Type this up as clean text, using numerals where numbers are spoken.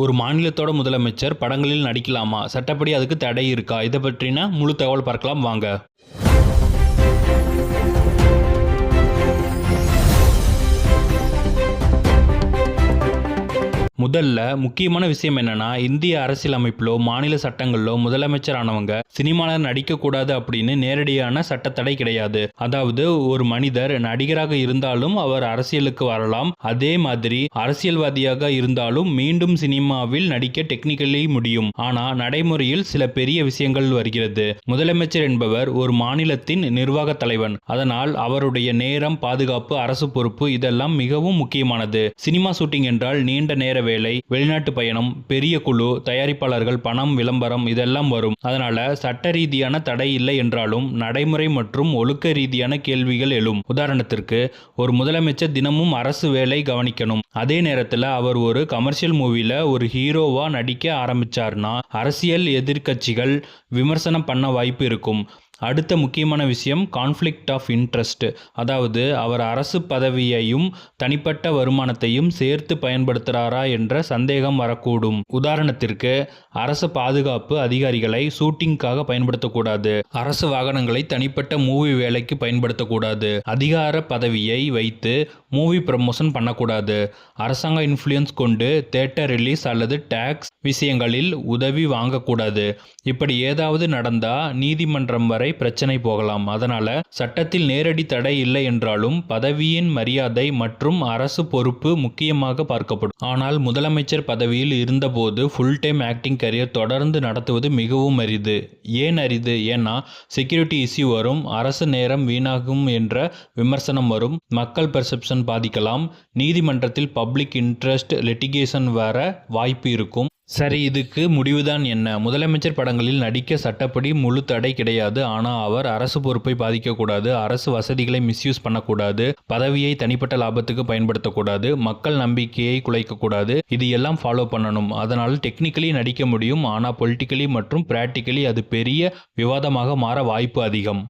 ஒரு மாநிலத்தோட முதலமைச்சர் படங்களில் நடிக்கலாமா? சட்டப்படி அதுக்கு தடை இருக்கா? இதை பற்றின முழு தகவல் பார்க்கலாம் வாங்க. முதல்ல முக்கியமான விஷயம் என்னன்னா, இந்திய அரசியலமைப்பிலோ மாநில சட்டங்களிலோ முதலமைச்சர் ஆனவங்க சினிமாவில் நடிக்கக்கூடாது அப்படின்னு நேரடியான சட்டத்தடை கிடையாது. அதாவது ஒரு மனிதர் நடிகராக இருந்தாலும் அவர் அரசியலுக்கு வரலாம். அதே மாதிரி அரசியல்வாதியாக இருந்தாலும் மீண்டும் சினிமாவில் நடிக்க டெக்னிக்கலி முடியும். ஆனா நடைமுறையில் சில பெரிய விஷயங்கள் வருகிறது. முதலமைச்சர் என்பவர் ஒரு மாநிலத்தின் நிர்வாக தலைவன். அதனால் அவருடைய நேரம், பாதுகாப்பு, அரசு பொறுப்பு இதெல்லாம் மிகவும் முக்கியமானது. சினிமா ஷூட்டிங் என்றால் நீண்ட நேர வேலை, வெளிநாட்டு பயணம், பெரிய குழு, தயாரிப்பாளர்கள், பணம், விளம்பரம் இதெல்லாம் வரும். அதனால சட்ட ரீதியான தடை இல்லை என்றாலும் நடைமுறை மற்றும் ஒழுக்க ரீதியான கேள்விகள் எழும். உதாரணத்திற்கு, ஒரு முதலமைச்சர் தினமும் அரசு வேலை கவனிக்கணும். அதே நேரத்தில் அவர் ஒரு கமர்ஷியல் மூவில ஒரு ஹீரோவா நடிக்க ஆரம்பிச்சார்னா அரசியல் எதிர்க்கட்சிகள் விமர்சனம் பண்ண வாய்ப்பு இருக்கும். அடுத்த முக்கியமான விஷயம் கான்ஃப்ளிக்ட் ஆஃப் இன்ட்ரெஸ்ட். அதாவது அவர் அரசு பதவியையும் தனிப்பட்ட வருமானத்தையும் சேர்த்து பயன்படுத்துகிறாரா என்ற சந்தேகம் வரக்கூடும். உதாரணத்திற்கு, அரசு பாதுகாப்பு அதிகாரிகளை ஷூட்டிங்காக பயன்படுத்தக்கூடாது. அரசு வாகனங்களை தனிப்பட்ட மூவி வேலைக்கு பயன்படுத்தக்கூடாது. அதிகார பதவியை வைத்து மூவி ப்ரமோஷன் பண்ணக்கூடாது. அரசாங்க இன்ஃப்ளூயன்ஸ் கொண்டு தியேட்டர் ரிலீஸ் அல்லது டாக்ஸ் விஷயங்களில் உதவி வாங்கக்கூடாது. இப்படி ஏதாவது நடந்தா நீதிமன்றம் வரை பிரச்சனை போகலாம். அதனால சட்டத்தில் நேரடி தடை இல்லை என்றாலும் பதவியின் மரியாதை மற்றும் அரசு பொறுப்பு முக்கியமாக பார்க்கப்படும். ஆனால் முதலமைச்சர் பதவியில் இருந்தபோது ஃபுல் டைம் ஆக்டிங் கரியர் தொடர்ந்து நடத்துவது மிகவும் அரிது. ஏன் அரிது? ஏன்னா செக்யூரிட்டி இஷ்யூ வரும், அரசு நேரம் வீணாகும் என்ற விமர்சனம் வரும், மக்கள் பெர்செப்ஷன் பாதிக்கலாம், நீதிமன்றத்தில் பப்ளிக் இன்ட்ரெஸ்ட் லிட்டிகேஷன் வர வாய்ப்பு இருக்கும். சரி, இதுக்கு முடிவுதான் என்ன? முதலமைச்சர் படங்களில் நடிக்க சட்டப்படி முழு தடை கிடையாது. ஆனால் அவர் அரசு பொறுப்பை பாதிக்கக்கூடாது, அரசு வசதிகளை மிஸ்யூஸ் பண்ணக்கூடாது, பதவியை தனிப்பட்ட லாபத்துக்கு பயன்படுத்தக்கூடாது, மக்கள் நம்பிக்கையை குலைக்கக்கூடாது. இது எல்லாம் ஃபாலோ பண்ணணும். அதனால் டெக்னிக்கலி நடிக்க முடியும். ஆனால் பொலிட்டிக்கலி மற்றும் பிராக்டிக்கலி அது பெரிய விவாதமாக மாற வாய்ப்பு அதிகம்.